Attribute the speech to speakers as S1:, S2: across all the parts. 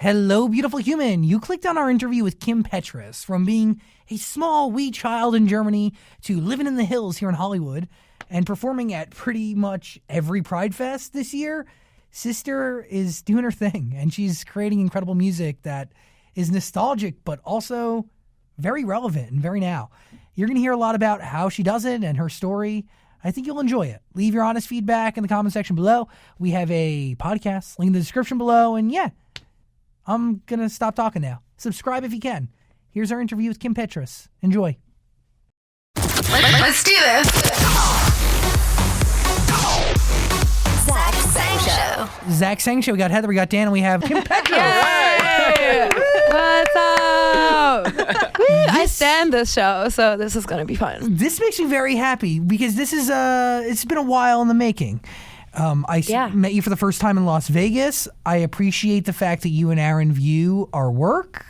S1: Hello, beautiful human. You clicked on our interview with Kim Petras. From being a small, wee child in Germany to living in the hills here in Hollywood and performing at pretty much every Pride Fest this year, Sister is doing her thing, and she's creating incredible music that is nostalgic but also very relevant and very now. You're going to hear a lot about how she does it and her story. I think you'll enjoy it. Leave your honest feedback in the comment section below. We have a podcast, link in the description below, and yeah, I'm going to stop talking now. Subscribe if you can. Here's our interview with Kim Petras. Enjoy.
S2: Let's do this. Zach Sang Show.
S1: Zach Sang Show. We got Heather, we got Dan, and we have Kim Petras.
S3: Yay! What's up? I stand this show, so this is going to be fun.
S1: This makes me very happy because this is it's been a while in the making. I met you for the first time in Las Vegas. I appreciate the fact that you and Aaron view our work.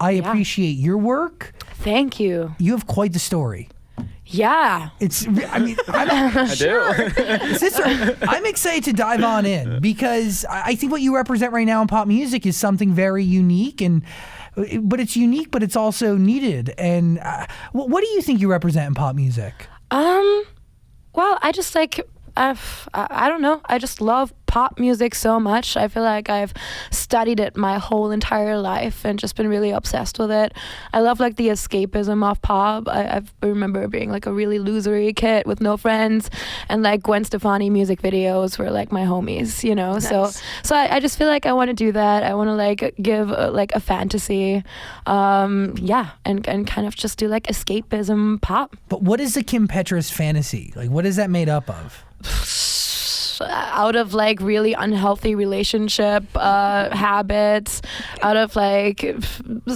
S1: I appreciate your work.
S3: Thank you.
S1: You have quite the story.
S3: Yeah.
S1: I do. Sister, I'm excited to dive on in because I think what you represent right now in pop music is something very unique, but it's unique, but it's also needed. And what do you think you represent in pop music?
S3: Well, I just I don't know. I just love pop music so much. I feel like I've studied it my whole entire life and just been really obsessed with it. I love the escapism of pop. I remember being a really losery kid with no friends, and Gwen Stefani music videos were my homies, you know. Nice. So I just feel like I want to do that. I want to give a fantasy, and kind of just do escapism pop.
S1: But what is the Kim Petras fantasy? What is that made up of?
S3: Out of really unhealthy relationship habits, out of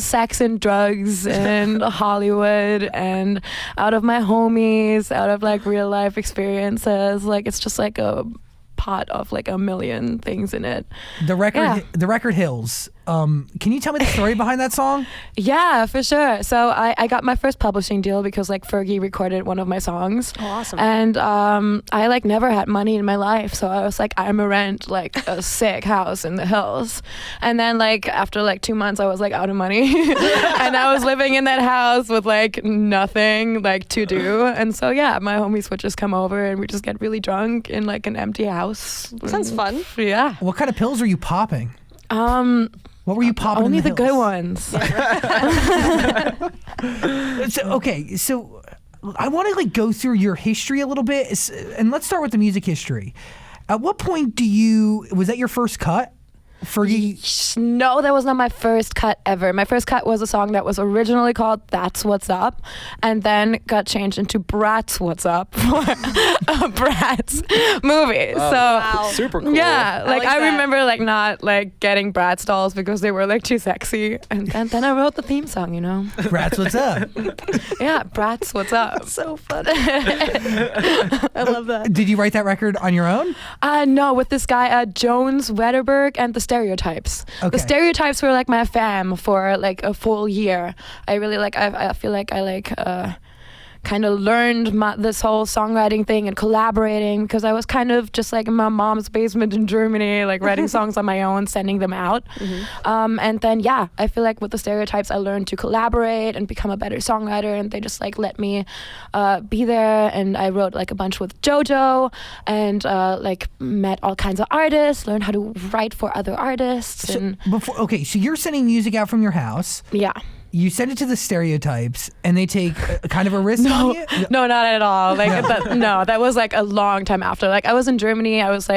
S3: sex and drugs and Hollywood, and out of my homies, out of real life experiences. It's just a pot of a million things in it.
S1: The record Hills. Can you tell me the story behind that song?
S3: Yeah, for sure. So I got my first publishing deal because Fergie recorded one of my songs.
S2: Oh, awesome.
S3: And I never had money in my life, so I was I'm a rent a sick house in the hills. And then after 2 months I was out of money and I was living in that house with nothing to do. And so my homies would just come over and we just get really drunk in an empty house.
S2: Sounds fun.
S3: Yeah.
S1: What kind of pills are you popping? What were you popping?
S3: Only
S1: in the
S3: good
S1: hills?
S3: ones.
S1: So I want to go through your history a little bit, and let's start with the music history. At what point was that your first cut? Fergie?
S3: No, that was not my first cut ever. My first cut was a song that was originally called That's What's Up, and then got changed into Bratz What's Up for a Bratz movie.
S4: Oh,
S3: so
S4: wow. Super cool.
S3: Yeah, I
S2: that.
S3: remember not getting Bratz dolls because they were too sexy, and then I wrote the theme song, you know.
S1: Bratz What's Up.
S3: Yeah, Bratz What's Up.
S2: So fun. I love that.
S1: Did you write that record on your own?
S3: No, with this guy Jones Wetterberg and the Stereotypes.
S1: Okay.
S3: The Stereotypes were my fam for a full year. I really I feel I kind of learned this whole songwriting thing and collaborating because I was kind of just in my mom's basement in Germany, writing songs on my own, sending them out. Mm-hmm. And then I feel with the Stereotypes I learned to collaborate and become a better songwriter, and they just let me be there. And I wrote a bunch with JoJo and met all kinds of artists, learned how to write for other artists.
S1: So you're sending music out from your house.
S3: Yeah.
S1: You send it to the Stereotypes, and they take kind of a risk on you?
S3: No, not at all. That was a long time after. I was in Germany. I was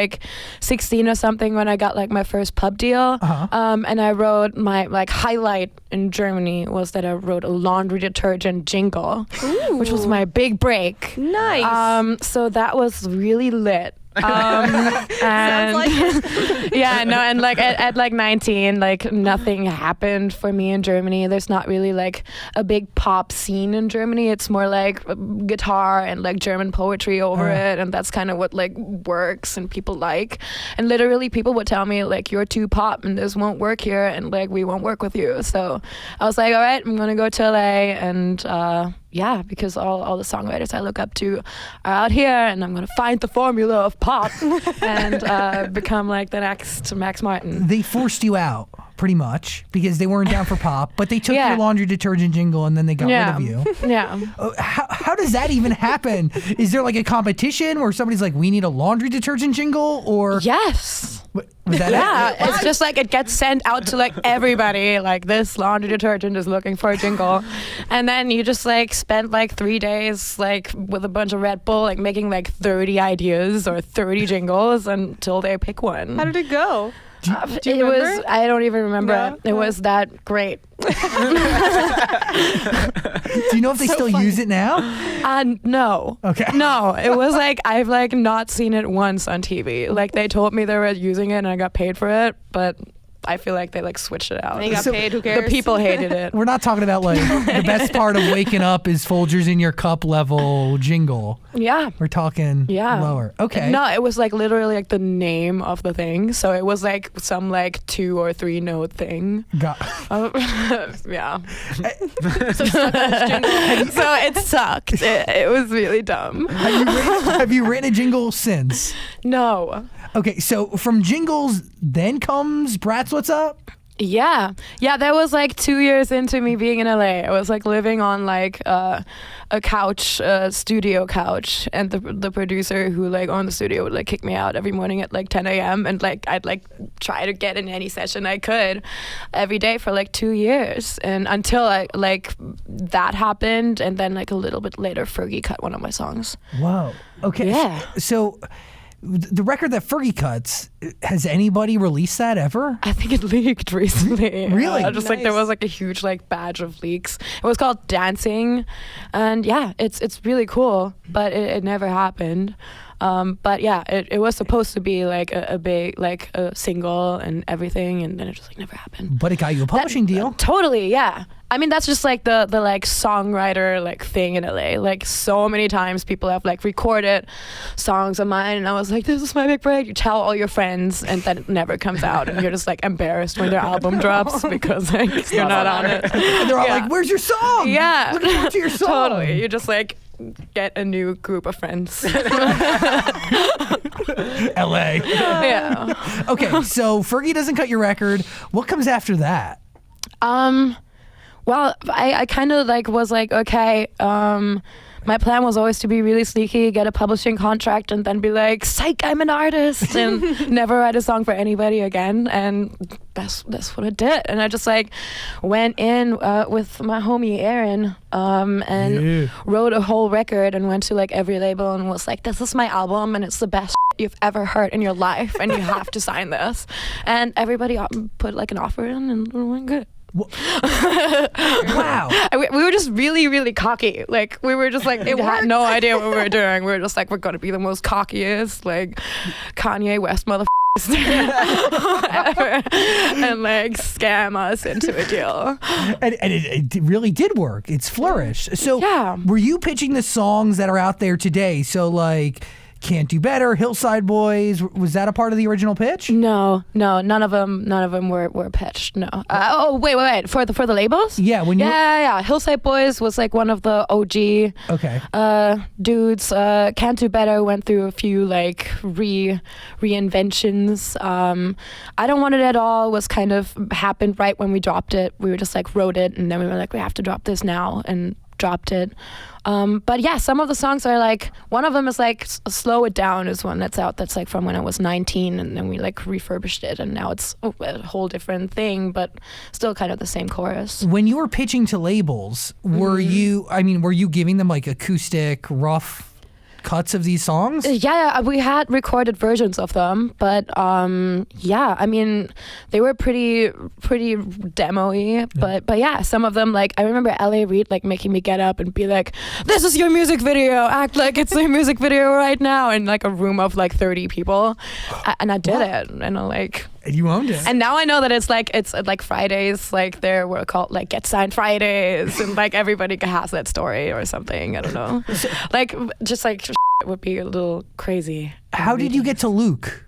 S3: 16 or something when I got my first pub deal.
S1: Uh-huh.
S3: And I wrote my highlight in Germany was that I wrote a laundry detergent jingle, which was my big break.
S2: Nice.
S3: So that was really lit.
S2: Sounds like it.
S3: Yeah, no, and at 19, nothing happened for me in Germany. There's not really a big pop scene in Germany. It's more guitar and German poetry over it, and that's kind of what works and people like. And literally people would tell me you're too pop and this won't work here, and we won't work with you. So I was all right, I'm gonna go to LA and yeah, because all the songwriters I look up to are out here, and I'm gonna find the formula of pop and become like the next Max Martin.
S1: They forced you out pretty much because they weren't down for pop, but they took
S3: Yeah.
S1: your laundry detergent jingle and then they got rid of you.
S3: Yeah.
S1: How does that even happen? Is there like a competition where somebody's like, we need a laundry detergent jingle, or
S3: Yes.
S1: was that
S3: Yeah, it's just like it gets sent out to like everybody, like this laundry detergent is looking for a jingle. And then you just like spend like 3 days like with a bunch of Red Bull, like making like 30 ideas or 30 jingles until they pick one.
S2: How did it go? Do you
S3: It
S2: remember?
S3: was, I don't even remember.
S2: No?
S3: It was that great.
S1: Do you know if they still use it now?
S3: No.
S1: Okay.
S3: No, it was like I've like not seen it once on TV. Like they told me they were using it and I got paid for it, but I feel like they like switched it out.
S2: And you got
S1: So-
S2: paid, who
S3: The
S2: cares?
S3: people hated it.
S1: We're not talking about like the best part of waking up is Folgers in your cup level jingle.
S3: Yeah.
S1: We're talking
S3: Yeah.
S1: lower. Okay.
S3: No, it was like literally like the name of the thing. So it was like some like 2 or 3 note thing.
S1: Got-
S3: Yeah.
S2: So stuck on this jingle.
S3: So it sucked. It was really dumb.
S1: have you written a jingle since?
S3: No.
S1: Okay, so from jingles, then comes Bratz What's Up?
S3: Yeah. Yeah, that was like 2 years into me being in LA. I was like living on like a couch, studio couch, and the producer who like owned the studio would like kick me out every morning at like 10 a.m. and like I'd like try to get in any session I could every day for like 2 years, and until I like that happened, and then like a little bit later Fergie cut one of my songs.
S1: Whoa. Okay.
S3: Yeah.
S1: So the record that Fergie cuts, has anybody released that ever?
S3: I think it leaked recently.
S1: Really?
S3: Just like there was like a huge like batch of leaks. It was called Dancing, and yeah, it's really cool, but it never happened. But yeah, it was supposed to be like a big like a single and everything, and then it just like never happened.
S1: But it got you a publishing deal.
S3: Totally, yeah. I mean, that's just like the like songwriter like thing in LA. Like so many times people have like recorded songs of mine, and I was like, this is my big break. You tell all your friends, and then it never comes out, and you're just like embarrassed when their album drops because like you're not on it.
S1: And they're all
S3: Yeah.
S1: like, where's your song?
S3: Yeah.
S1: Looking forward to your song.
S3: Totally. You just like get a new group of friends.
S1: LA.
S3: Yeah.
S1: Okay, so Fergie doesn't cut your record. What comes after that?
S3: Well, I kind of like was like, okay, my plan was always to be really sneaky, get a publishing contract, and then be like, psych, I'm an artist, and never write a song for anybody again. And that's what I did. And I just like went in with my homie Aaron and wrote a whole record and went to like every label and was like, this is my album and it's the best you've ever heard in your life, and you have to sign this. And everybody put like an offer in, and it went good.
S1: Wow.
S3: We were just really, really cocky. Like we were just like, we had no idea what we were doing. We were just like, we're gonna be the most cockiest, like Kanye West motherfuckers ever, and like scam us into a deal.
S1: And it really did work. It's flourished. So
S3: Yeah.
S1: were you pitching the songs that are out there today? So like Can't Do Better, Hillside Boys, was that a part of the original pitch?
S3: No, none of them were pitched. No. Wait. For the labels?
S1: Yeah, when you
S3: Yeah. Hillside Boys was like one of the OG
S1: Okay.
S3: dudes. Can't Do Better went through a few like reinventions. I Don't Want It At All was kind of happened right when we dropped it. We were just like wrote it, and then we were like, we have to drop this now, and dropped it. But yeah, some of the songs are like, one of them is like Slow It Down is one that's out, that's like from when I was 19, and then we like refurbished it, and now it's a whole different thing, but still kind of the same chorus.
S1: When you were pitching to labels, were you giving them like acoustic, rough cuts of these songs?
S3: Yeah, we had recorded versions of them, but yeah, I mean, they were pretty demo-y, but yeah, some of them, like I remember L.A. Reid like making me get up and be like, this is your music video, act like it's a music video right now, in like a room of like 30 people, and I did it, and I like.
S1: And you owned it.
S3: And now I know that it's like Fridays, like there were called like Get Signed Fridays, and like everybody has that story or something. I don't know. Like just like it would be a little crazy.
S1: How did you get to Luke?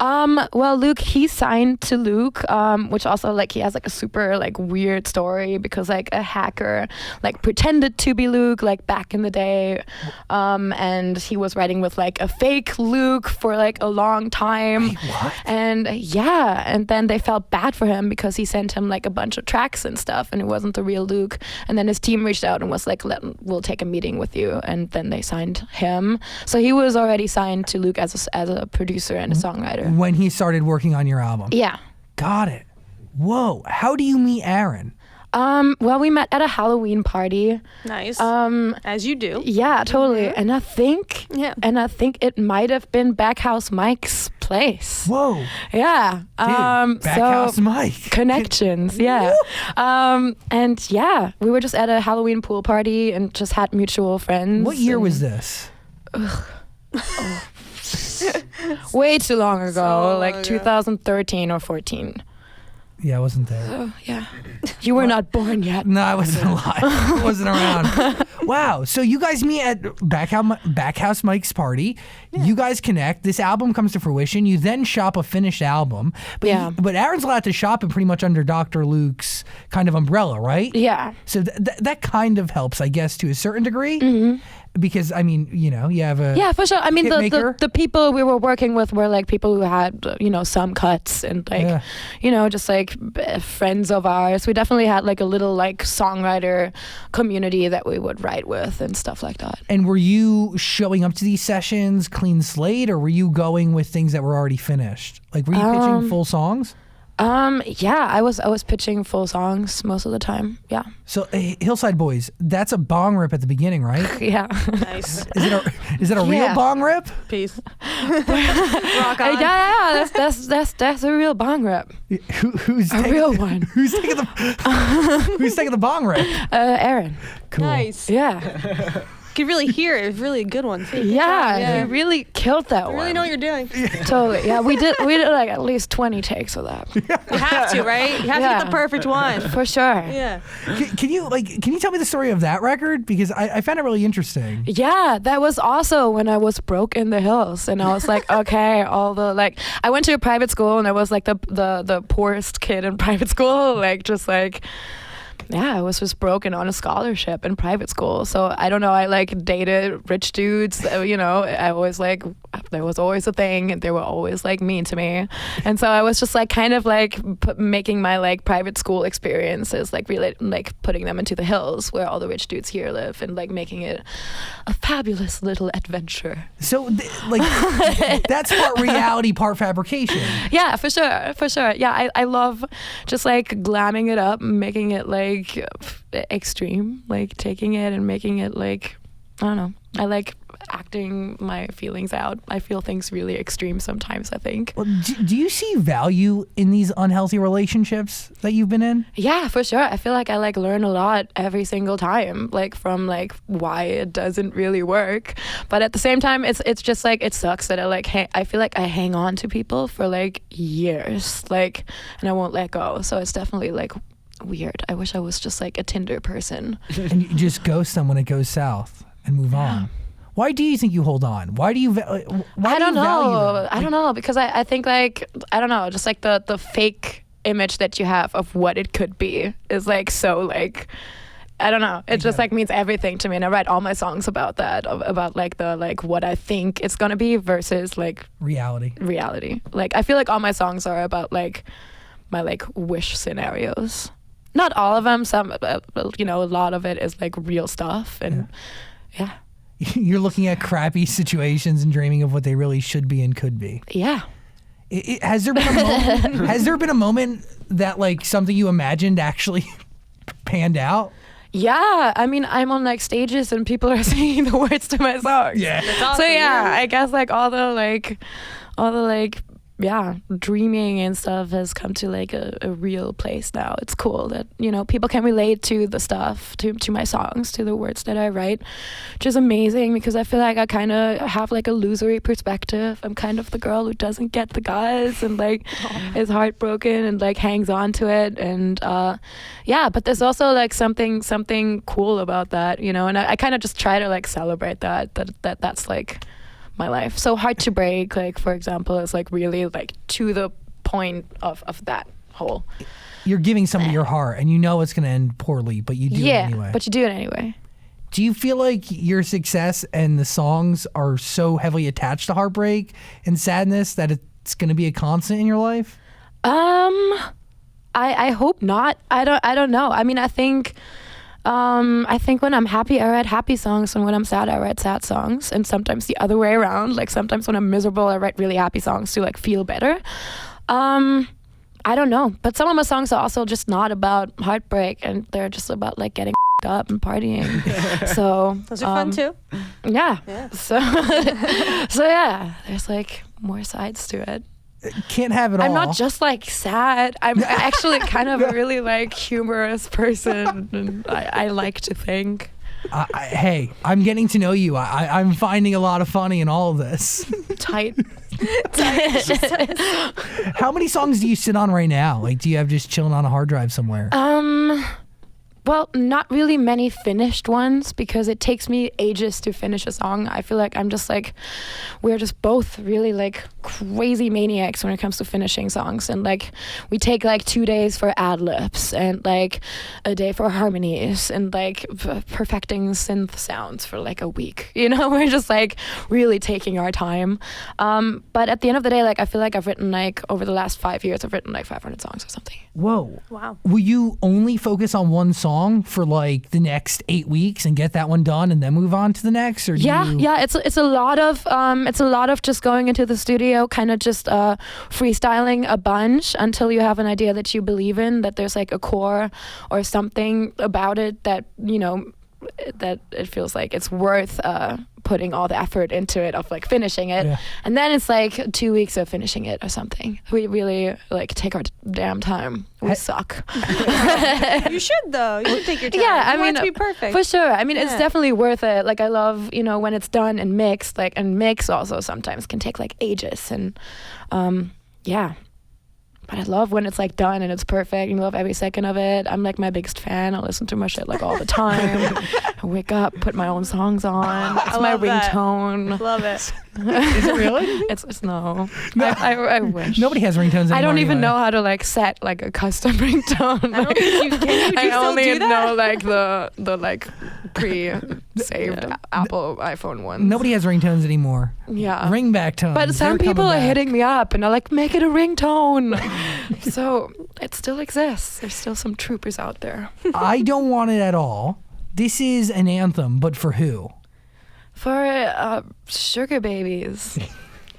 S3: Well, Luke, he signed to Luke, which also like he has like a super like weird story because like a hacker like pretended to be Luke like back in the day, and he was writing with like a fake Luke for like a long time.
S1: Wait, what?
S3: And yeah, and then they felt bad for him because he sent him like a bunch of tracks and stuff, and it wasn't the real Luke. And then his team reached out and was like, "We'll take a meeting with you," and then they signed him. So he was already signed to Luke as a producer and a songwriter.
S1: When he started working on your album.
S3: Yeah.
S1: Got it. Whoa. How do you meet Aaron?
S3: Well, we met at a Halloween party.
S2: Nice. As you do.
S3: Yeah, totally.
S2: Mhm.
S3: And I think it might have been Backhouse Mike's place.
S1: Whoa.
S3: Yeah.
S1: Dude, Backhouse
S3: so
S1: Mike.
S3: connections, yeah. And yeah, we were just at a Halloween pool party and just had mutual friends.
S1: What year
S3: and-
S1: was this?
S3: Way too long ago,
S2: So
S3: like
S2: long ago.
S3: 2013 or 14.
S1: Yeah, I wasn't there.
S3: Oh, yeah. You were not born yet.
S1: No, I wasn't alive. I wasn't around. Wow. So you guys meet at Backhouse Mike's party. You guys connect. This album comes to fruition. You then shop a finished album. But
S3: Yeah.
S1: but Aaron's allowed to shop it pretty much under Dr. Luke's kind of umbrella, right?
S3: Yeah.
S1: So that kind of helps, I guess, to a certain degree. Because, I mean, you know, you have a...
S3: Yeah, for sure. I mean,
S1: Hitmaker?
S3: the people we were working with were like people who had, some cuts and like, just like friends of ours. We definitely had like a little like songwriter community that we would write with and stuff like that.
S1: And were you showing up to these sessions clean slate, or were you going with things that were already finished? Like, were you pitching full songs?
S3: Yeah, I was pitching full songs most of the time. Yeah.
S1: So, Hillside Boys, that's a bong rip at the beginning, right?
S3: Yeah.
S2: Nice.
S1: Is it a real
S3: Yeah.
S1: bong rip?
S2: Peace. Rock on.
S3: Yeah, that's a real bong rip.
S1: Who's
S3: A
S1: taking,
S3: real one.
S1: Who's taking the bong rip?
S3: Aaron.
S1: Cool.
S2: Nice.
S3: Yeah.
S2: You could really hear it. It's really a good one too. Good
S3: Yeah,
S2: job, yeah.
S3: he really killed that
S2: You
S3: one.
S2: really know what you're doing.
S3: Totally. Yeah, we did like at least 20 takes of that.
S2: You have to, right? You have to
S3: Yeah.
S2: get the perfect one.
S3: For sure.
S2: Yeah.
S1: Can you tell me the story of that record? Because I found it really interesting.
S3: Yeah, that was also when I was broke in the hills, and I was like, okay, I went to a private school, and I was like the poorest kid in private school, like just like. Yeah, I was just broken on a scholarship in private school. So I don't know. I like dated rich dudes. I always like there was always a thing, and they were always like mean to me. And so I was just like kind of like making my like private school experiences like really like putting them into the hills where all the rich dudes here live, and like making it a fabulous little adventure.
S1: So, that's part reality, part fabrication.
S3: Yeah, for sure. Yeah, I love just like glamming it up, making it like extreme, like taking it and making it like, I don't know. I like acting my feelings out. I feel things really extreme sometimes, I think.
S1: Well, do you see value in these unhealthy relationships that you've been in?
S3: Yeah, for sure. I feel like I like learn a lot every single time, like from like why it doesn't really work. But at the same time, it's just like it sucks that I feel like I hang on to people for like years, like, and I won't let go. So it's definitely like weird. I wish I was just like a Tinder person.
S1: And you just ghost them when it goes south and move on. Why do you think you hold on? Why do you? Why
S3: I don't
S1: do you value
S3: know.
S1: them?
S3: I don't know, because I think like I don't know, just like the fake image that you have of what it could be is like so like I don't know. It just like means everything to me, and I write all my songs about that, about like the like what I think it's gonna be versus like
S1: reality.
S3: Like I feel like all my songs are about like my like wish scenarios. Not all of them. Some, a lot of it is like real stuff, and yeah.
S1: You're looking at crappy situations and dreaming of what they really should be and could be.
S3: Yeah.
S1: Has there been a moment? Has there been a moment that like something you imagined actually panned out?
S3: Yeah, I mean, I'm on like stages and people are singing the words to my songs.
S1: Yeah.
S2: That's awesome.
S3: So yeah, I guess like all the dreaming and stuff has come to like a real place now. It's cool that, people can relate to the stuff, to my songs, to the words that I write, which is amazing because I feel like I kind of have like a illusory perspective. I'm kind of the girl who doesn't get the guys and like is heartbroken and like hangs on to it. And but there's also like something cool about that, and I kind of just try to like celebrate that's like my life. So Hard to Break, like for example, is like really like to the point of that whole.
S1: You're giving some of your heart, and you know it's going to end poorly, but you do it anyway.
S3: But you do it anyway.
S1: Do you feel like your success and the songs are so heavily attached to heartbreak and sadness that it's going to be a constant in your life?
S3: I hope not. I don't know. I mean, I think when I'm happy, I write happy songs, and when I'm sad, I write sad songs, and sometimes the other way around. Like sometimes when I'm miserable, I write really happy songs to like feel better. I don't know, but some of my songs are also just not about heartbreak, and they're just about like getting up and partying. So
S2: Those are fun too.
S3: Yeah.
S2: Yeah.
S3: So yeah, there's like more sides to it.
S1: Can't have it all.
S3: I'm not just like sad. I'm actually kind of a really like humorous person, and I like to think.
S1: Hey, I'm getting to know you. I'm finding a lot of funny in all of this.
S3: Tight.
S1: How many songs do you sit on right now? Like, do you have just chilling on a hard drive somewhere?
S3: Well, not really many finished ones because it takes me ages to finish a song. I feel like we're just both really like crazy maniacs when it comes to finishing songs. And like we take like 2 days for ad-libs and like a day for harmonies and like perfecting synth sounds for like a week. You know, we're just like really taking our time. But at the end of the day, like I feel like I've written like over the last 5 years, I've written like 500 songs or something.
S1: Whoa.
S2: Wow.
S1: Will you only focus on one song for like the next 8 weeks and get that one done and then move on to the next? Or
S3: it's a lot of just going into the studio, kind of just freestyling a bunch until you have an idea that you believe in, that there's like a core or something about it that, you know, that it feels like it's worth putting all the effort into it of like finishing it. Yeah. And then it's like 2 weeks of finishing it or something. We really like take our damn time. We suck.
S2: You should though. You should take your time.
S3: Yeah, I
S2: want
S3: mean,
S2: it to be perfect.
S3: For sure. I mean, it's definitely worth it. Like I love, you know, when it's done and mixed, like, and mix also sometimes can take like ages. And yeah. But I love when it's like done and it's perfect and I love every second of it. I'm like my biggest fan. I listen to my shit like all the time. I wake up, put my own songs on. It's my ringtone.
S2: Love it.
S1: Is it really?
S3: It's no. I wish.
S1: Nobody has ringtones anymore.
S3: I don't even
S1: anyway.
S3: know how to like set like a custom ringtone.
S2: I don't think you can.
S3: I only
S2: still do that?
S3: know like the like pre-saved Apple iPhone ones.
S1: Nobody has ringtones anymore.
S3: Yeah.
S1: Ringback tones.
S3: But some
S1: They're
S3: people
S1: coming
S3: are
S1: back.
S3: hitting me up and are like, make it a ringtone. So it still exists. There's still some troopers out there.
S1: I don't want it at all. This is an anthem, but for who?
S3: For sugar babies.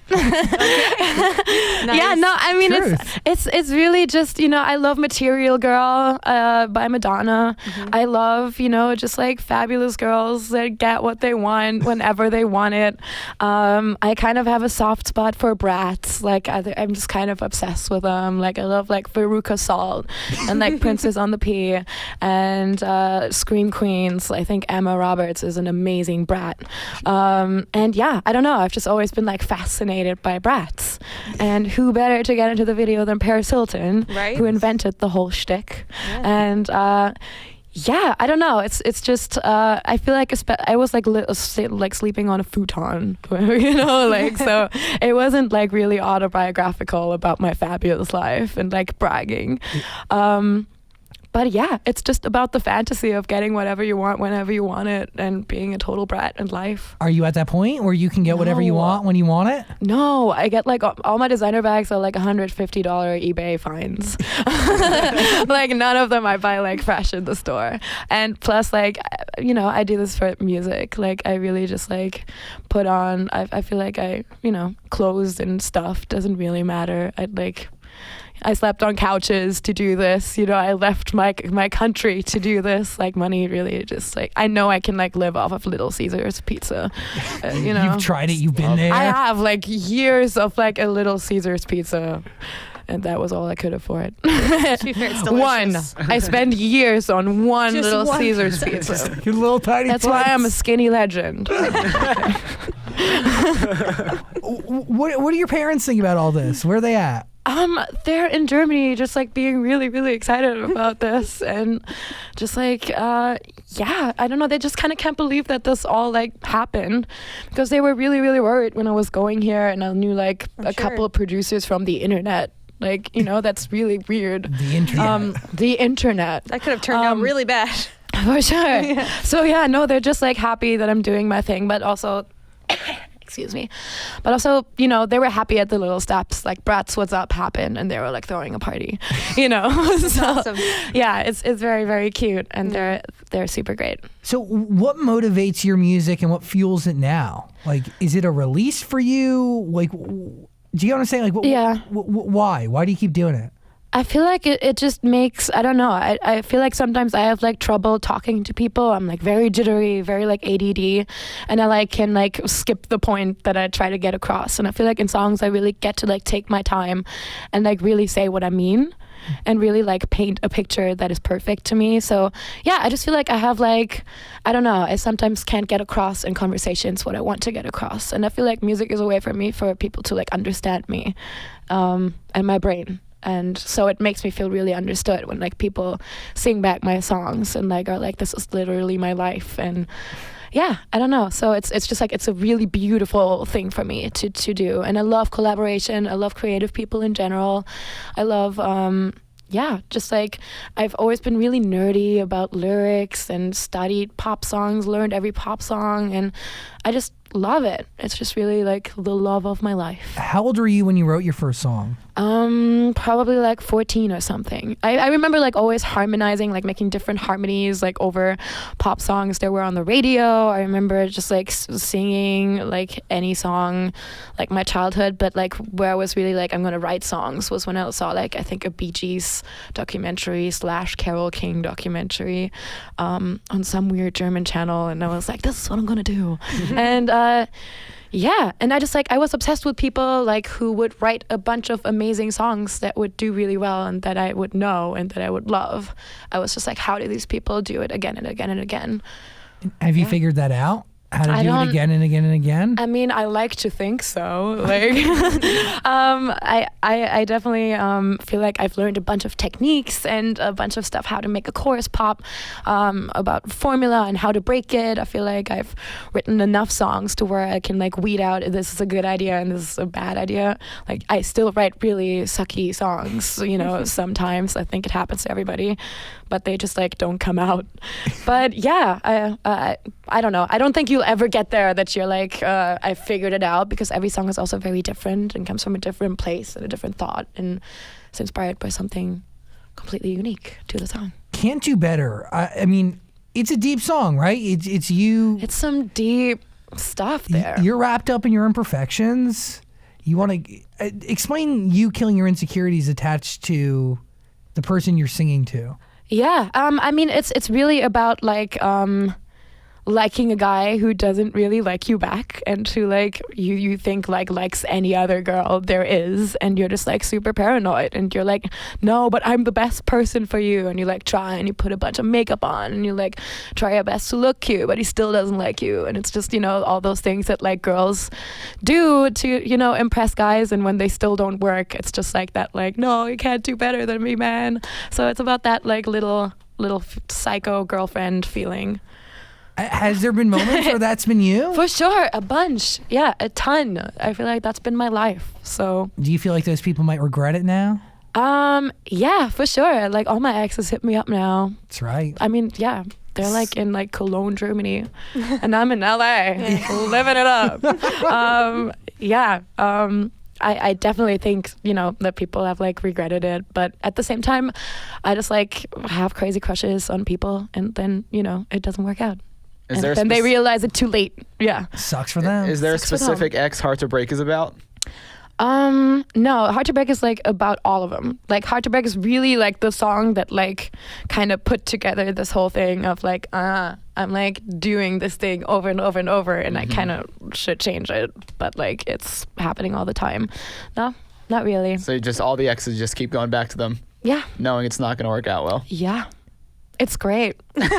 S2: Nice.
S3: Yeah, no, I mean
S1: Truth.
S3: it's really just, you know, I love Material Girl by Madonna.
S2: Mm-hmm.
S3: I love, you know, just like fabulous girls that get what they want whenever they want it. I kind of have a soft spot for brats. Like I'm just kind of obsessed with them. Like I love like Veruca Salt and like Princess on the P and Scream Queens. I think Emma Roberts is an amazing brat. And yeah, I don't know. I've just always been like fascinated by brats, and who better to get into the video than Paris Hilton,
S2: Right.
S3: who invented the whole shtick.
S2: Yeah.
S3: And yeah, I don't know. It's just I feel like I was like like sleeping on a futon, you know, like so it wasn't like really autobiographical about my fabulous life and like bragging. But yeah, it's just about the fantasy of getting whatever you want whenever you want it and being a total brat in life.
S1: Are you at that point where you can get whatever you
S3: No.
S1: want when you want it?
S3: No, I get like all my designer bags are like $150 eBay finds. Like none of them I buy like fresh in the store. And plus like, you know, I do this for music. Like I really just like put on, I feel like you know, clothes and stuff doesn't really matter. I slept on couches to do this, you know, I left my country to do this. Like money really just like, I know I can like live off of Little Caesars pizza, you know.
S1: You've tried it. You've been there.
S3: I have like years of like a Little Caesars pizza, and that was all I could afford.
S2: To be fair, it's delicious.
S3: I spent years on one
S2: Just
S3: Little
S2: one.
S3: Caesars pizza.
S1: Your little tiny
S3: That's why I'm a
S1: place.
S3: skinny legend.
S1: What do your parents think about all this? Where are they at?
S3: They're in Germany, just like being really, really excited about this, and just like, I don't know. They just kind of can't believe that this all like happened, because they were really, really worried when I was going here, and I knew like couple of producers from the internet. Like, that's really weird.
S1: The internet.
S3: The internet.
S2: That could have turned out really bad.
S3: For sure. So they're just like happy that I'm doing my thing, but also. Excuse me. But also, they were happy at the little steps. Like Bratz What's Up happened and they were like throwing a party, So,
S2: awesome.
S3: Yeah, it's very, very cute, and they're super great.
S1: So what motivates your music and what fuels it now? Like, is it a release for you? Like, do you know what I'm saying? Like, why? Why do you keep doing it?
S3: I feel like it just makes, I don't know, I feel like sometimes I have like trouble talking to people. I'm like very jittery, very like ADD, and I like can like skip the point that I try to get across. And I feel like in songs I really get to like take my time and like really say what I mean and really like paint a picture that is perfect to me. So yeah, I just feel like I have like, I don't know, I sometimes can't get across in conversations what I want to get across. And I feel like music is a way for me for people to like understand me and my brain. And so it makes me feel really understood when like people sing back my songs and like are like, this is literally my life. And yeah, I don't know. So it's just like, it's a really beautiful thing for me to do. And I love collaboration. I love creative people in general. I love, just like I've always been really nerdy about lyrics and studied pop songs, learned every pop song, and I just love it. It's just really like the love of my life.
S1: How old were you when you wrote your first song?
S3: Probably like 14 or something. I remember like always harmonizing, like making different harmonies like over pop songs that were on the radio. I remember just like singing like any song, like my childhood, but like where I was really like, I'm gonna write songs was when I saw like, I think a Bee Gees documentary / Carole King documentary on some weird German channel, and I was like, this is what I'm gonna do. And and I just like, I was obsessed with people like who would write a bunch of amazing songs that would do really well and that I would know and that I would love. I was just like, how do these people do it again and again and again?
S1: Have you figured that out? How to do it again and again and again?
S3: I mean, I like to think so. Like, I definitely feel like I've learned a bunch of techniques and a bunch of stuff, how to make a chorus pop, about formula and how to break it. I feel like I've written enough songs to where I can like weed out this is a good idea and this is a bad idea. Like, I still write really sucky songs, sometimes. I think it happens to everybody, but they just like don't come out. But yeah, I don't know. I don't think you'll ever get there that you're like, I figured it out, because every song is also very different and comes from a different place and a different thought and it's inspired by something completely unique to the song.
S1: Can't Do Better. I mean, it's a deep song, right? It's you.
S3: It's some deep stuff there.
S1: You're wrapped up in your imperfections. You want to explain you killing your insecurities attached to the person you're singing to.
S3: Yeah, I mean, it's really about like liking a guy who doesn't really like you back, and who like you think like likes any other girl there is, and you're just like super paranoid, and you're like, no, but I'm the best person for you, and you like try and you put a bunch of makeup on and you like try your best to look cute, but he still doesn't like you, and it's just all those things that like girls do to impress guys, and when they still don't work, it's just like that, like, no, you can't do better than me, man. So it's about that like little psycho girlfriend feeling.
S1: Has there been moments where that's been you?
S3: For sure, a bunch. Yeah, a ton. I feel like that's been my life. So
S1: do you feel like those people might regret it now?
S3: Yeah, for sure. Like all my exes hit me up now.
S1: That's right.
S3: I mean, yeah, they're like in like Cologne, Germany, and I'm in LA, living it up. I definitely think, that people have like regretted it, but at the same time, I just like have crazy crushes on people, and then, it doesn't work out. And then they realize it too late. Yeah.
S1: Sucks for them.
S4: Is there a specific ex Hard to Break is about?
S3: No, Hard to Break is like about all of them. Like Hard to Break is really like the song that like kind of put together this whole thing of like, I'm like doing this thing over and over and over, and I kind of should change it, but like it's happening all the time. No, not really.
S4: So just all the exes just keep going back to them.
S3: Yeah.
S4: Knowing it's not going to work out well.
S3: Yeah. It's great.
S1: But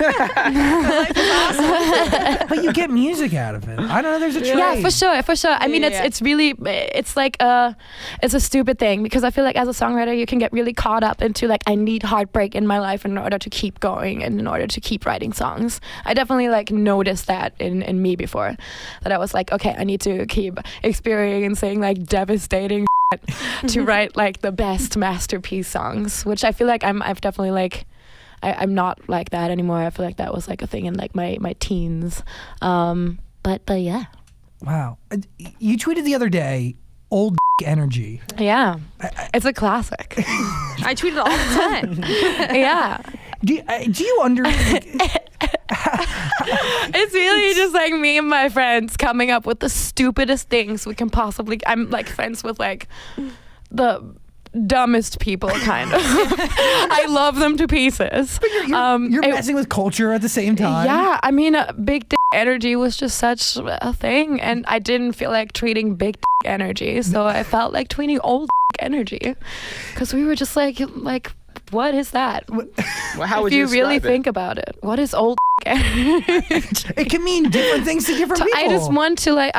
S1: you get music out of it. I don't know. There's a trade.
S3: Yeah, for sure. I mean, it's really, it's like it's a stupid thing because I feel like as a songwriter, you can get really caught up into like, I need heartbreak in my life in order to keep going and in order to keep writing songs. I definitely like noticed that in me before, that I was like, okay, I need to keep experiencing like devastating to write like the best masterpiece songs, which I feel like I've definitely like, I'm not like that anymore. I feel like that was like a thing in like my teens. But yeah.
S1: Wow. You tweeted the other day, old energy.
S3: Yeah. It's a classic.
S2: I tweet it all the time.
S3: Yeah.
S1: Do you
S3: It's really just like me and my friends coming up with the stupidest things we can possibly. I'm like friends with like the dumbest people, kind of. I love them to pieces.
S1: But you're messing with culture at the same time.
S3: Yeah, I mean, big dick energy was just such a thing, and I didn't feel like tweeting big dick energy, so I felt like tweeting old dick energy, because we were just like, what is that?
S4: Well, how would
S3: if you really
S4: describe it?
S3: think about it, what is old dick energy?
S1: It can mean different things to different people.
S3: I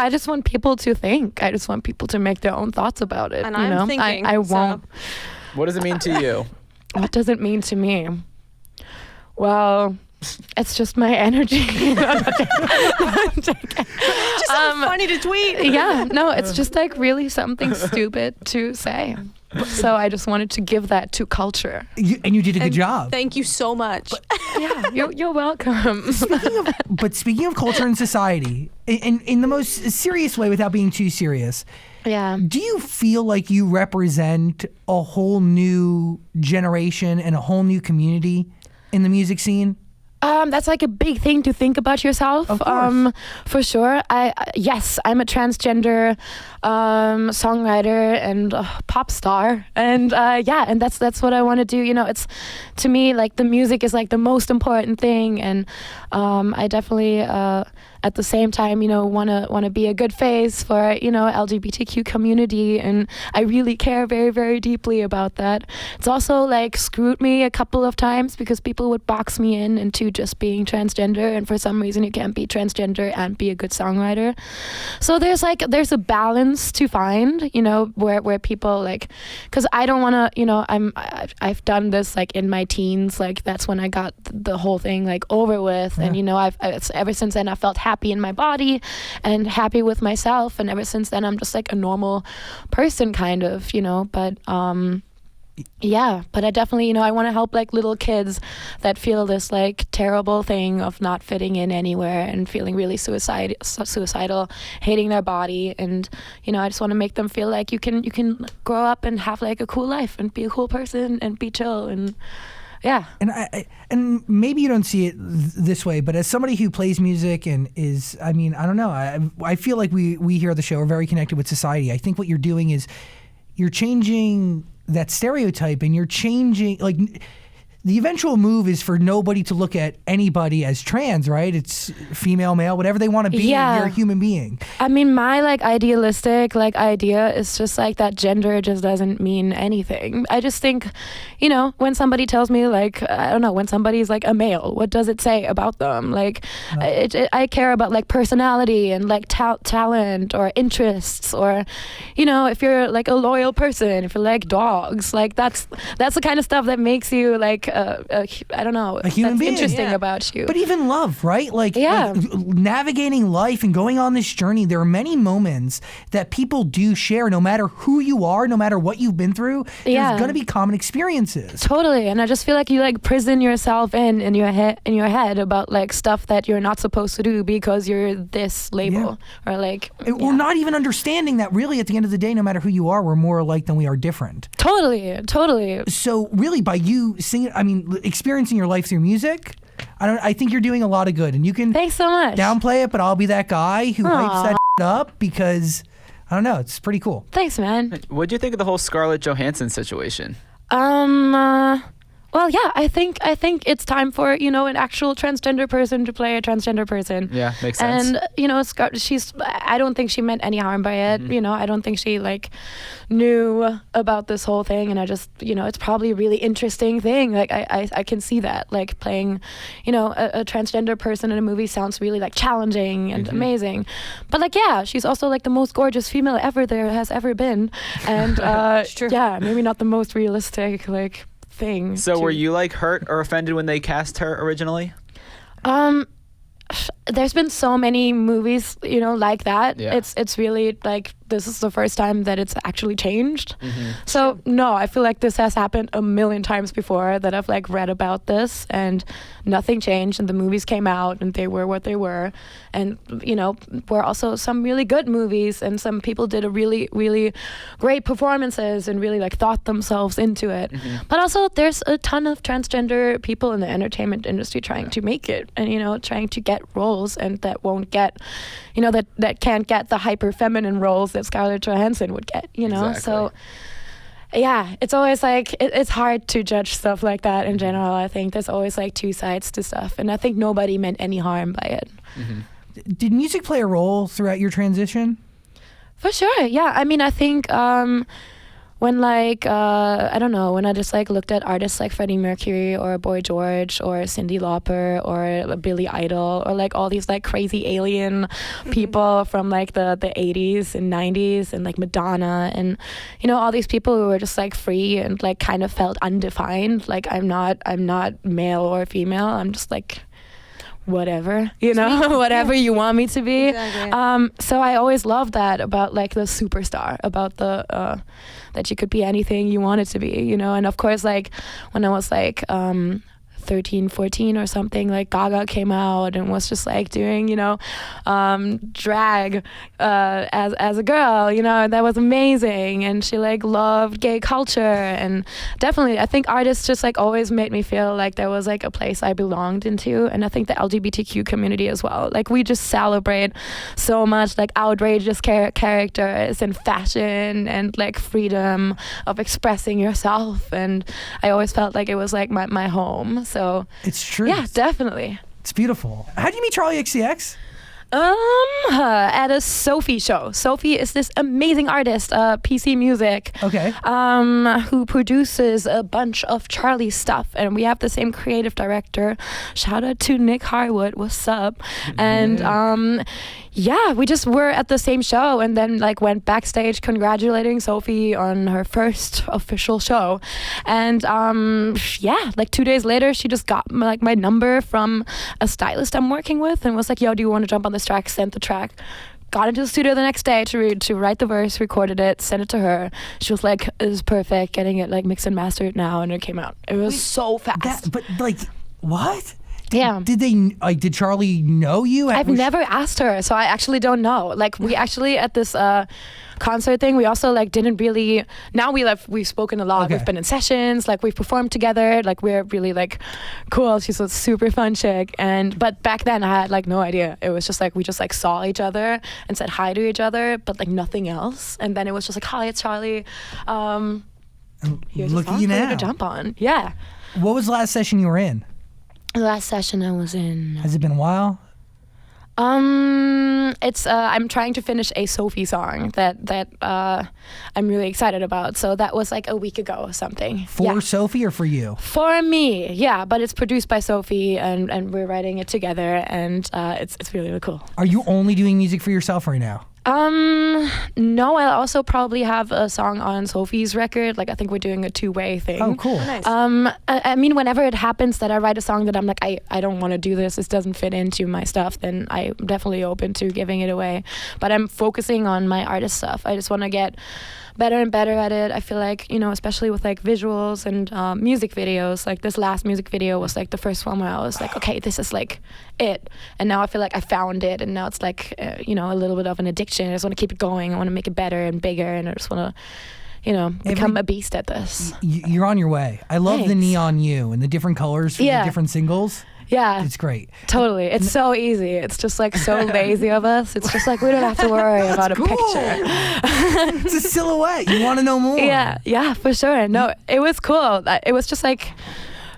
S3: just want people to think. I just want people to make their own thoughts about it.
S2: And
S3: you
S2: I'm
S3: know?
S2: thinking,
S3: I
S2: so-
S3: won't.
S4: What does it mean to you?
S3: What does it mean to me? Well, it's just my energy.
S2: Just so funny to tweet.
S3: Yeah, no, it's just like really something stupid to say. So I just wanted to give that to culture.
S1: And you did a good job.
S2: Thank you so much.
S3: Yeah, you're welcome.
S1: Speaking of culture and society, in the most serious way without being too serious,
S3: Yeah.
S1: do you feel like you represent a whole new generation and a whole new community in the music scene?
S3: That's like a big thing to think about yourself.
S1: Of course.
S3: For sure. Yes, I'm a transgender songwriter and pop star, and and that's what I want to do. You know, it's, to me, like the music is like the most important thing, and I definitely at the same time, you know, want to be a good face for, you know, LGBTQ community, and I really care very, very deeply about that. It's also like screwed me a couple of times because people would box me in into just being transgender, and for some reason you can't be transgender and be a good songwriter. So there's a balance to find, you know, where people like, because I don't want to, you know, I've done this like in my teens, like that's when I got the whole thing like over with, and you know, it's ever since then I felt happy in my body and happy with myself, and ever since then I'm just like a normal person, kind of, you know. But yeah, but I definitely, you know, I want to help like little kids that feel this like terrible thing of not fitting in anywhere and feeling really suicidal, hating their body, and you know, I just want to make them feel like you can grow up and have like a cool life and be a cool person and be chill, and yeah.
S1: And maybe you don't see it this way, but as somebody who plays music and is, I mean, I don't know, I feel like we here at the show are very connected with society. I think what you're doing is you're changing that stereotype, and you're changing, like, the eventual move is for nobody to look at anybody as trans, right? It's female, male, whatever they want to be.
S3: Yeah.
S1: You're a human being.
S3: I mean, my like idealistic like idea is just like that gender just doesn't mean anything. I just think, you know, when somebody tells me like, I don't know, when somebody's like a male, what does it say about them? Like, I care about like personality and like talent or interests, or, you know, if you're like a loyal person, if you like dogs, like that's the kind of stuff that makes you like I don't know,
S1: a human
S3: that's
S1: being.
S3: interesting
S2: Yeah.
S3: about you.
S1: But even love, right? Like,
S3: Yeah.
S1: like navigating life and going on this journey, there are many moments that people do share, no matter who you are, no matter what you've been through.
S3: Yeah.
S1: There's going to be common experiences.
S3: Totally, and I just feel like you like prison yourself in your head about like stuff that you're not supposed to do because you're this label, or like
S1: We're not even understanding that really at the end of the day, no matter who you are, we're more alike than we are different.
S3: Totally.
S1: So really, by you singing, I mean, experiencing your life through music, I think you're doing a lot of good, and you can
S3: Thanks so much.
S1: downplay it, but I'll be that guy who hypes
S3: Aw.
S1: that up, because I don't know, it's pretty cool.
S3: Thanks, man.
S4: What do you think of the whole Scarlett Johansson situation?
S3: Well, Well, yeah, I think it's time for an actual transgender person to play a transgender person.
S4: Yeah, makes sense.
S3: And I don't think she meant any harm by it. I don't think she like knew about this whole thing, and I just it's probably a really interesting thing. Like I can see that, like playing a transgender person in a movie sounds really like challenging and amazing. But like she's also like the most gorgeous female ever there has ever been, and maybe not the most realistic like thing.
S4: So were you like hurt or offended when they cast her originally?
S3: There's been so many movies, like that.
S4: Yeah.
S3: It's really like this is the first time that it's actually changed. So no, I feel like this has happened a million times before that I've like read about this, and nothing changed, and the movies came out and they were what they were, and were also some really good movies, and some people did a really, really great performances and really like thought themselves into it. But also there's a ton of transgender people in the entertainment industry trying to make it, and trying to get roles, and that won't get that can't get the hyper feminine roles that Scarlett Johansson would get,
S4: Exactly.
S3: So yeah, it's always like it's hard to judge stuff like that in general. I think there's always like two sides to stuff, and I think nobody meant any harm by it.
S1: Did music play a role throughout your transition?
S3: For sure, yeah. I mean, I think when like I don't know, when I just like looked at artists like Freddie Mercury or Boy George or Cyndi Lauper or Billy Idol or like all these like crazy alien people from like the 80s and 90s, and like Madonna, and all these people who were just like free and like kind of felt undefined, like I'm not male or female, I'm just like whatever, whatever you want me to be.
S2: Exactly.
S3: So I always loved that about like the superstar, about the that you could be anything you wanted to be, and of course like when I was like 13, 14 or something, like Gaga came out and was just like doing drag as a girl, that was amazing, and she like loved gay culture, and definitely I think artists just like always made me feel like there was like a place I belonged into, and I think the LGBTQ community as well, like we just celebrate so much like outrageous characters and fashion and like freedom of expressing yourself, and I always felt like it was like my home. So
S1: It's true.
S3: yeah, definitely.
S1: It's beautiful. How did you meet Charli XCX?
S3: At a Sophie show. Sophie is this amazing artist, PC Music,
S1: Okay.
S3: who produces a bunch of Charli stuff, and we have the same creative director. Shout out to Nick Harwood. What's up? And yeah, we just were at the same show, and then like went backstage congratulating Sophie on her first official show, and yeah, like 2 days later she just got like my number from a stylist I'm working with and was like, yo, do you want to jump on this track? Sent the track, got into the studio the next day to write the verse, recorded it, sent it to her. She was like, it is perfect, getting it like mixed and mastered now, and it came out. It was so fast.
S1: But like, what?
S3: Yeah.
S1: Did Charli know you?
S3: I've never asked her, so I actually don't know. Like we actually at this concert thing, we also like didn't really. Now we've spoken a lot.
S1: Okay.
S3: We've been in sessions, like we've performed together. Like we're really like cool. She's a super fun chick. But back then I had like no idea. It was just like we just like saw each other and said hi to each other, but like nothing else. And then it was just like, hi, it's Charli. Here's a
S1: Look
S3: song
S1: at you
S3: for
S1: now.
S3: to jump on. Yeah.
S1: What was the last session you were in?
S3: The last session I was in.
S1: Has it been a while?
S3: It's I'm trying to finish a Sophie song that I'm really excited about. So that was like a week ago or something.
S1: For Sophie or for you?
S3: For me, yeah. But it's produced by Sophie, and we're writing it together, and it's really, really cool.
S1: Are you only doing music for yourself right now?
S3: No, I'll also probably have a song on Sophie's record. Like I think we're doing a two-way thing.
S1: Oh, cool.
S2: Nice.
S3: I mean, whenever it happens that I write a song that I'm like, I don't want to do this doesn't fit into my stuff, then I'm definitely open to giving it away. But I'm focusing on my artist stuff. I just want to get better and better at it. I feel like, especially with like visuals and music videos, like this last music video was like the first one where I was like, okay, this is like it. And now I feel like I found it, and now it's like, a little bit of an addiction. I just want to keep it going. I want to make it better and bigger, and I just want to, become a beast at this.
S1: You're on your way. I love the
S3: Thanks.
S1: neon you and the different colors for the different singles.
S3: Yeah.
S1: It's great.
S3: Totally. It's so easy. It's just like so lazy of us. It's just like we don't have to worry about a
S1: Cool.
S3: picture.
S1: It's a silhouette. You want to know more.
S3: Yeah, for sure. No, it was cool. It was just like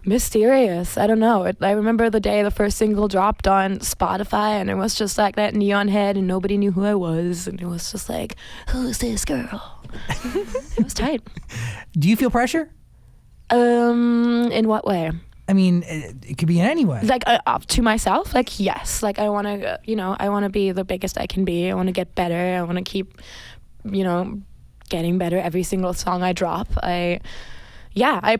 S3: mysterious. I don't know. I remember the day the first single dropped on Spotify, and it was just like that neon head, and nobody knew who I was, and it was just like, who's this girl? It was tight.
S1: Do you feel pressure?
S3: In what way?
S1: I mean, it could be in any way.
S3: Like up to myself, like yes, like I want to, I want to be the biggest I can be. I want to get better. I want to keep, getting better every single song I drop. I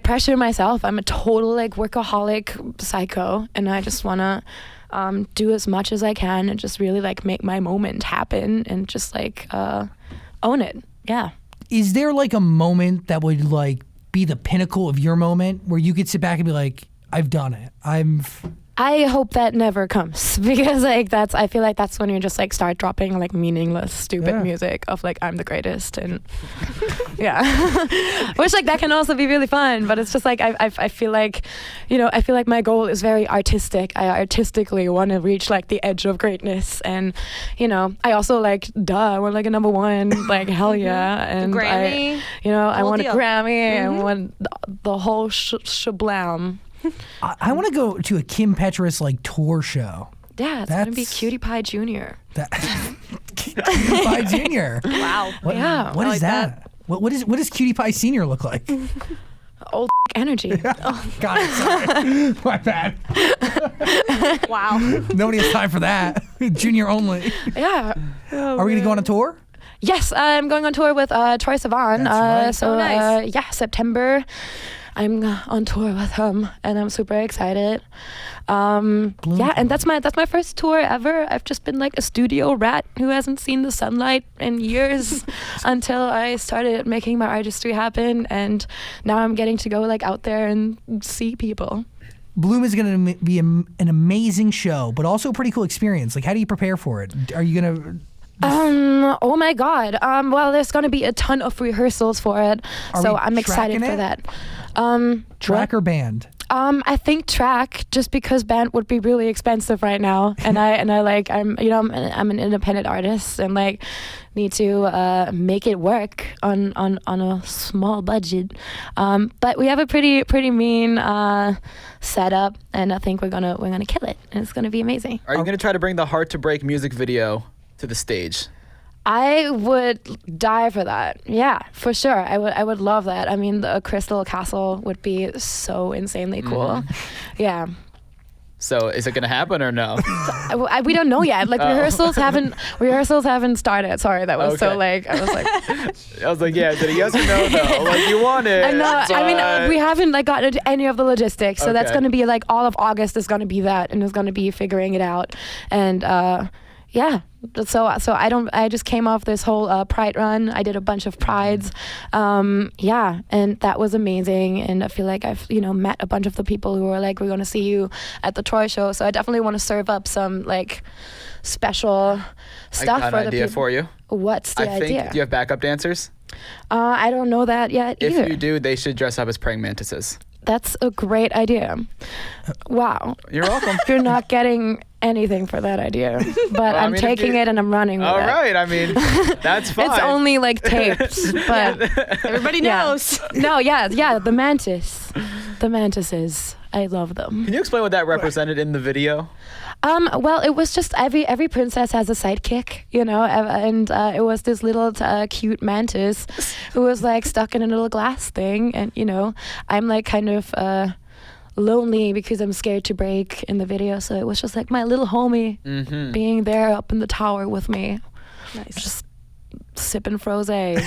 S3: pressure myself. I'm a total like workaholic psycho, and I just want to do as much as I can and just really like make my moment happen and just like own it. Yeah.
S1: Is there like a moment that would like be the pinnacle of your moment where you could sit back and be like, I've done it.
S3: I hope that never comes because like I feel like that's when you just like start dropping like meaningless, stupid music of like I'm the greatest and yeah, which like that can also be really fun. But it's just like I feel like I feel like my goal is very artistic. I artistically want to reach like the edge of greatness, and I also like I want like a number one, like hell yeah, and
S2: Grammy,
S3: I want a
S2: deal.
S3: Grammy. I want the whole shablam.
S1: I want to go to a Kim Petras like tour show.
S3: Yeah, it's gonna be Cutie Pie Jr.
S1: Cutie Pie Jr.
S2: Wow.
S1: What
S2: I
S1: is
S2: like
S1: that? What does Cutie Pie Senior look like?
S3: Old energy.
S1: Got it. Sorry. My bad.
S2: Wow.
S1: Nobody has time for that. Junior only.
S3: Yeah.
S1: Are we gonna go on a tour?
S3: Yes, I'm going on tour with Troye Sivan.
S1: That's right.
S2: Nice.
S3: September. I'm on tour with him, and I'm super excited. And that's my first tour ever. I've just been like a studio rat who hasn't seen the sunlight in years until I started making my artistry happen, and now I'm getting to go like out there and see people.
S1: Bloom is going to be an amazing show, but also a pretty cool experience. Like, how do you prepare for it? Are you going to...
S3: Oh my God. Well, there's going to be a ton of rehearsals for it, so I'm excited for that.
S1: Track or band?
S3: I think track, just because band would be really expensive right now, and I'm an independent artist and like need to make it work on a small budget. But we have a pretty mean setup, and I think we're gonna kill it, and it's gonna be amazing.
S4: Are you gonna try to bring the Heart to Break music video to the stage?
S3: I would die for that. Yeah, for sure. I would love that. I mean, the Crystal Castle would be so insanely cool. Yeah.
S4: So is it gonna happen or no?
S3: We don't know yet. Like rehearsals haven't started. Sorry, that was so like I was like,
S4: yeah, is it a yes or no though? Like you want it.
S3: I know. I mean, we haven't like gotten into any of the logistics, so that's gonna be like all of August is gonna be that, and it's gonna be figuring it out, and yeah. So I just came off this whole Pride run. I did a bunch of Prides. And that was amazing. And I feel like I've, met a bunch of the people who were like, we're going to see you at the Troye show. So I definitely want to serve up some like special stuff
S4: I got
S3: for
S4: an
S3: the
S4: idea
S3: people.
S4: for you.
S3: What's the idea?
S4: Do you have backup dancers?
S3: I don't know that yet either.
S4: If you do, they should dress up as praying mantises.
S3: That's a great idea. Wow.
S4: You're welcome.
S3: You're not getting anything for that idea, but I'm taking it and I'm running with it.
S4: All right. I mean, that's fine.
S3: It's only like taped, but
S2: everybody knows.
S3: No, yeah, the mantis. The mantises. I love them.
S4: Can you explain what that represented in the video?
S3: Well, it was just every princess has a sidekick, and it was this little cute mantis who was like stuck in a little glass thing, and I'm like kind of lonely because I'm scared to break in the video, so it was just like my little homie being there up in the tower with me.
S2: Nice.
S3: Just sipping frosés.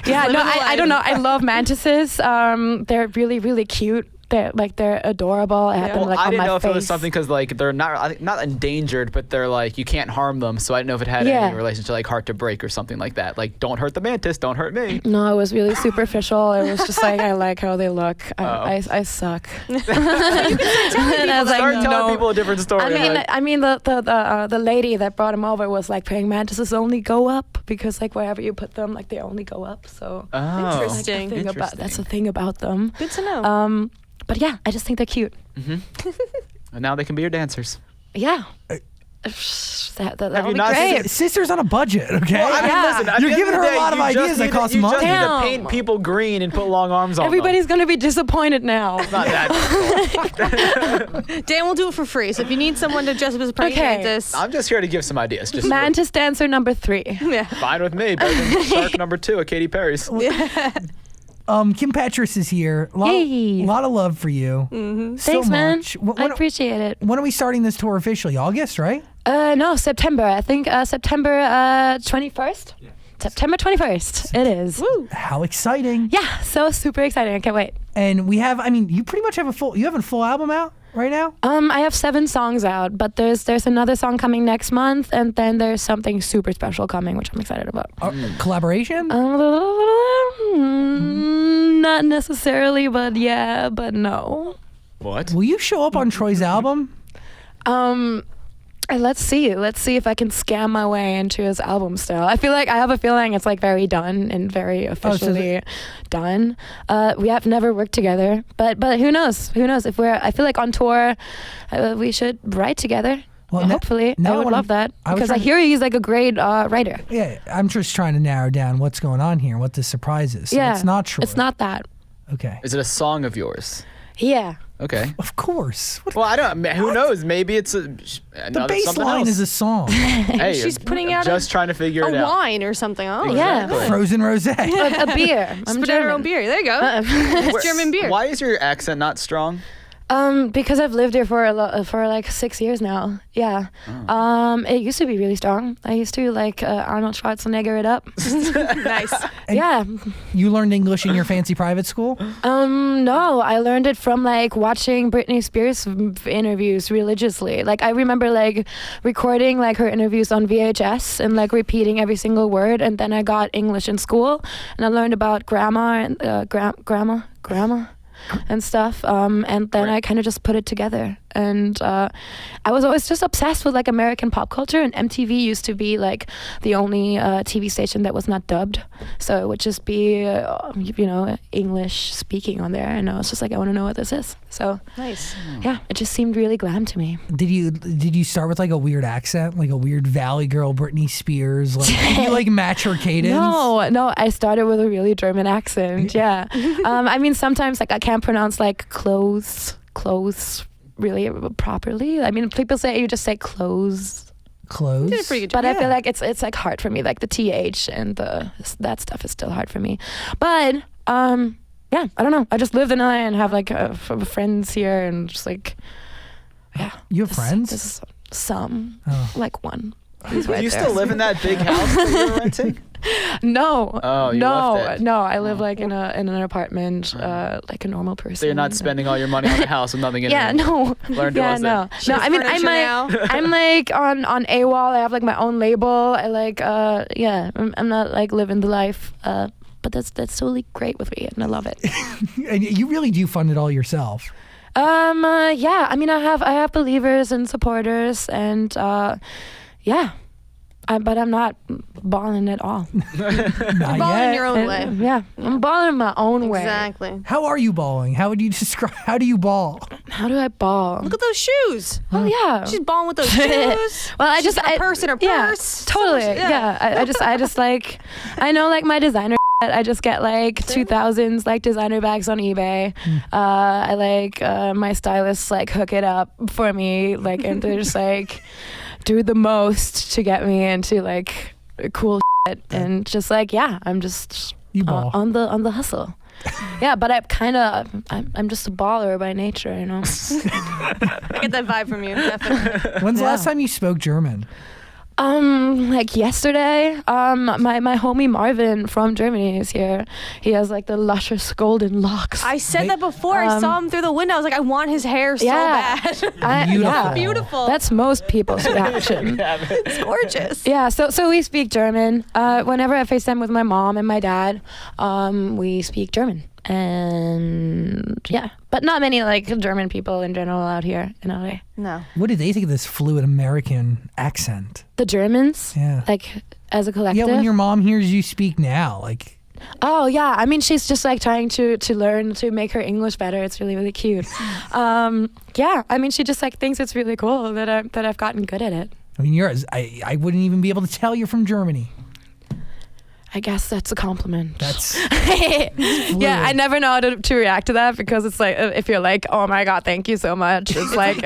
S3: I don't know. I love mantises. They're really, really cute. They're adorable. I have them like
S4: I
S3: on
S4: didn't
S3: my
S4: know
S3: face.
S4: if it was something because like they're not endangered, but they're like you can't harm them. So I didn't know if it had any relation to like Heart to Break or something like that. Like don't hurt the mantis, don't hurt me.
S3: No, it was really superficial. It was just like I like how they look. I suck.
S4: Start telling people a different story.
S3: I mean the lady that brought him over was like praying mantises only go up because like wherever you put them, like they only go up. So
S2: interesting.
S3: That's the thing about them.
S2: Good to know.
S3: But yeah, I just think they're cute.
S4: And now they can be your dancers.
S3: Yeah. That would be
S4: not
S3: great.
S1: Sister's on a budget, okay?
S4: Well, I mean, listen, at
S1: You're
S4: the
S1: giving
S4: end
S1: her
S4: of
S1: a
S4: the
S1: lot
S4: day,
S1: of
S4: you
S1: ideas
S4: just
S1: that
S4: need
S1: cost
S4: you
S1: money.
S4: just need to
S3: Damn.
S4: paint people green and put long arms on
S3: Everybody's gonna be disappointed now.
S4: them. Not that.
S2: Dan will do it for free. So if you need someone to dress up as a praying
S3: Okay.
S2: mantis,
S4: I'm just here to give some ideas. Just
S3: Mantis dancer number 3.
S2: yeah.
S4: fine with me. Better than Shark number 2 at Katy Perry's.
S1: Kim Petras is here. A
S3: Hey.
S1: lot of love for you. So
S3: Thanks, man.
S1: much.
S3: I appreciate it.
S1: When are we starting this tour officially? August, right?
S3: No, September. I think September 21st. September 21st. It is.
S2: Woo.
S1: How exciting.
S3: Yeah, so super exciting. I can't wait.
S1: And we have, I mean, you pretty much have a full album out right now?
S3: I have 7 songs out, but there's another song coming next month, and then there's something super special coming, which I'm excited about.
S1: Collaboration?
S3: Not necessarily, but yeah, but no.
S4: What?
S1: Will you show up on Troy's album?
S3: Let's see if I can scam my way into his album still. I have a feeling it's like very done and very officially done. We have never worked together, but who knows? If I feel like on tour, we should write together.
S1: Well,
S3: hopefully.
S1: now
S3: I would love that
S1: I was
S3: because I
S1: trying to-
S3: hear he's like a great writer.
S1: Yeah, I'm just trying to narrow down what's going on here, what the surprise is. So
S3: Yeah,
S1: it's not Troy.
S3: It's not that.
S1: Okay.
S4: Is it a song of yours?
S3: Yeah.
S4: Okay.
S1: Of course. What,
S4: Well, I don't. Who knows? Maybe it's
S1: the bass
S4: something
S1: line
S4: else.
S1: is a song.
S4: Hey,
S2: She's putting
S4: I'm
S2: out
S4: just trying to figure it
S2: a
S4: out.
S2: wine or something. Oh,
S3: Yeah.
S4: Exactly.
S1: Frozen rosé.
S3: A beer. I'm
S2: Spit out her own
S3: German.
S2: beer. There you go.
S3: Uh-uh.
S2: It's German beer.
S4: Why is your accent not strong?
S3: Because I've lived here for like 6 years now. Yeah. It used to be really strong. I used to like Arnold Schwarzenegger it up.
S2: Nice.
S3: Yeah.
S1: You learned English in your fancy private school?
S3: No, I learned it from like watching Britney Spears interviews religiously. Like I remember like recording like her interviews on VHS and like repeating every single word. And then I got English in school and I learned about grammar and grammar and stuff. And then
S4: Right.
S3: I kind of just put it together. And I was always just obsessed with like American pop culture, and MTV used to be like the only TV station that was not dubbed, so it would just be English speaking on there, and I was just like, I want to know what this is. So
S2: Nice.
S3: yeah, it just seemed really glam to me.
S1: Did you start with like a weird accent, like a weird Valley Girl, Britney Spears? Like, did you like match her cadence?
S3: No, I started with a really German accent. Yeah, I mean sometimes like I can't pronounce like clothes really properly. I mean people say you just say clothes.
S1: Clothes.
S2: You did a pretty good job.
S3: But I feel like it's like hard for me, like the TH and that stuff is still hard for me. But yeah, I don't know. I just lived in LA and have like friends here and just like
S1: You have friends?
S3: This is some
S1: Oh.
S3: like one.
S4: Do you still live in that big house that you were renting?
S3: No.
S4: Oh, you left it.
S3: No. I live like in an apartment, like a normal person.
S4: So you're not spending all your money on a house with nothing in
S3: Yeah,
S4: it.
S3: no.
S4: Learn to
S3: Yeah,
S4: listen.
S3: no.
S2: She has
S3: I mean,
S2: furniture now.
S3: I'm like on AWOL. I have like my own label. I like, I'm not like living the life. But that's totally great with me, and I love it.
S1: And you really do fund it all yourself.
S3: Yeah. I mean, I have believers and supporters, and yeah. But I'm not balling at all.
S1: Not
S2: Ball in
S1: yet.
S2: your own way.
S3: Yeah, I'm balling my own way.
S2: Exactly.
S1: How are you balling? How would you describe? How do you ball?
S3: How do I ball?
S2: Look at those shoes.
S3: Oh yeah.
S2: She's balling with those shoes.
S3: Well, I
S2: She's
S3: just
S2: got a purse in her
S3: yeah,
S2: purse.
S3: totally.
S2: Yeah.
S3: Yeah. I just like I know like my designer. I just get like 2000s like designer bags on eBay. I like my stylists like hook it up for me like and they're just like do the most to get me into like cool shit and just like I'm just
S1: You ball.
S3: on the hustle. Yeah, but I'm just a baller by nature, you know.
S2: I get that vibe from you, definitely.
S1: When's the last time you spoke German?
S3: Like yesterday, my homie Marvin from Germany is here. He has like the luscious golden locks.
S2: I said that before. I saw him through the window. I was like, I want his hair so bad.
S1: Beautiful.
S3: Yeah.
S2: Beautiful.
S3: That's most people's reaction.
S2: It's gorgeous.
S3: Yeah, so we speak German. Whenever I FaceTime with my mom and my dad, we speak German. And yeah, but not many like German people in general out here in LA.
S2: No.
S1: What do they think of this fluid American accent?
S3: The Germans,
S1: Yeah.
S3: like as a collective.
S1: Yeah, when your mom hears you speak now, like,
S3: Oh yeah, I mean she's just like trying to learn to make her English better. It's really cute. Yeah, I mean she just like thinks it's really cool that I've gotten good at it.
S1: I mean, I wouldn't even be able to tell you're from Germany.
S3: I guess that's a compliment.
S1: That's
S3: yeah. I never know how to react to that because it's like if you're like, oh my god, thank you so much. It's like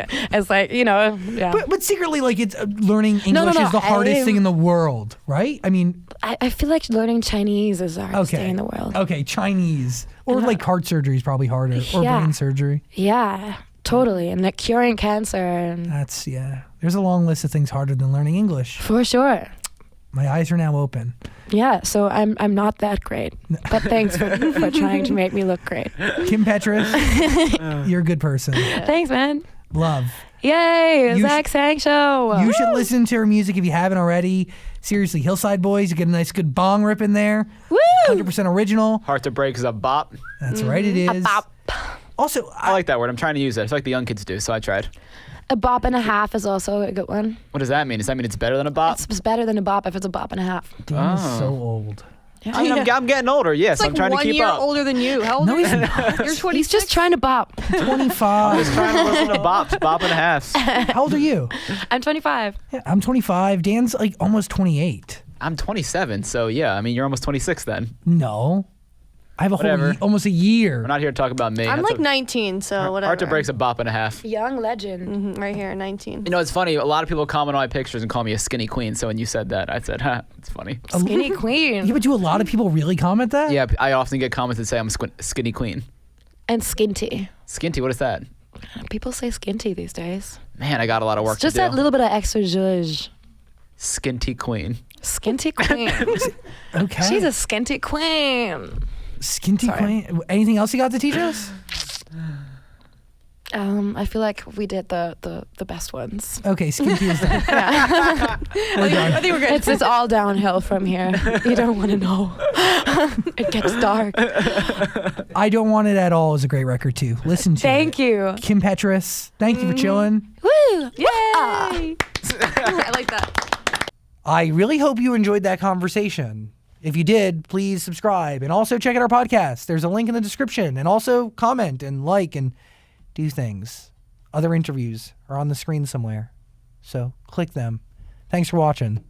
S3: yeah.
S1: But secretly, like it's learning English is the hardest thing in the world, right? I mean,
S3: I feel like learning Chinese is the hardest thing in the world.
S1: Okay, Chinese or like heart surgery is probably harder or brain surgery.
S3: Yeah, totally. And like curing cancer. And
S1: that's There's a long list of things harder than learning English.
S3: For sure.
S1: My eyes are now open.
S3: Yeah, so I'm not that great, but thanks for trying to make me look great.
S1: Kim Petras, you're a good person.
S3: Thanks, man.
S1: Love.
S3: Yay, Zach Sang Show.
S1: You should listen to her music if you haven't already. Seriously, Hillside Boys, you get a nice good bong rip in there.
S3: Woo!
S1: 100% original.
S4: Heart to Break is a bop.
S1: That's right, it is.
S3: A bop.
S1: Also,
S4: I like that word. I'm trying to use it. I feel like the young kids do, so I tried.
S3: A bop and a half is also a good one.
S4: What does that mean? Does that mean it's better than a bop?
S3: It's better than a bop if it's a bop and a half.
S1: Dan is so old.
S3: Yeah.
S4: I'm getting older, yes.
S2: It's
S4: I'm trying to keep up.
S2: 1 year older than you. How old are you? You're 26.
S3: He's just trying to bop.
S1: 25.
S4: I'm just trying to listen to bops, bop and a half.
S1: How old are you?
S3: I'm 25.
S1: Yeah, I'm 25. Dan's like almost 28.
S4: I'm 27, so yeah. I mean, you're almost 26 then.
S1: No. I have almost a year.
S4: We're not here to talk about me.
S2: I'm like 19, so whatever.
S4: Heart to Break's a bop and a half.
S3: Young legend.
S2: Right here, 19.
S4: You know, it's funny. A lot of people comment on my pictures and call me a skinny queen. So when you said that, I said, "Ha, it's funny."
S3: Skinny queen.
S1: Yeah, but do a lot of people really comment that?
S4: Yeah, I often get comments that say I'm skinny queen.
S3: And skinty.
S4: Skinty, what is that?
S3: People say skinty these days.
S4: Man, I got a lot of work
S3: It's just
S4: to do.
S3: that little bit of extra zhuzh.
S4: Skinty queen.
S3: Skinty queen.
S1: Okay.
S3: She's a skinty queen.
S1: Skinty queen. Anything else you got to teach us?
S3: I feel like we did the best ones.
S1: Okay, skinty is that.
S2: I think we're good.
S3: It's all downhill from here. You don't want to know. It gets dark.
S1: I Don't Want It At All is a great record too. Listen to
S3: Thank you.
S1: Kim Petras, thank you for chilling.
S3: Woo!
S2: Yay! I like that.
S1: I really hope you enjoyed that conversation. If you did, please subscribe and also check out our podcast. There's a link in the description, and also comment and like and do things. Other interviews are on the screen somewhere, so click them. Thanks for watching.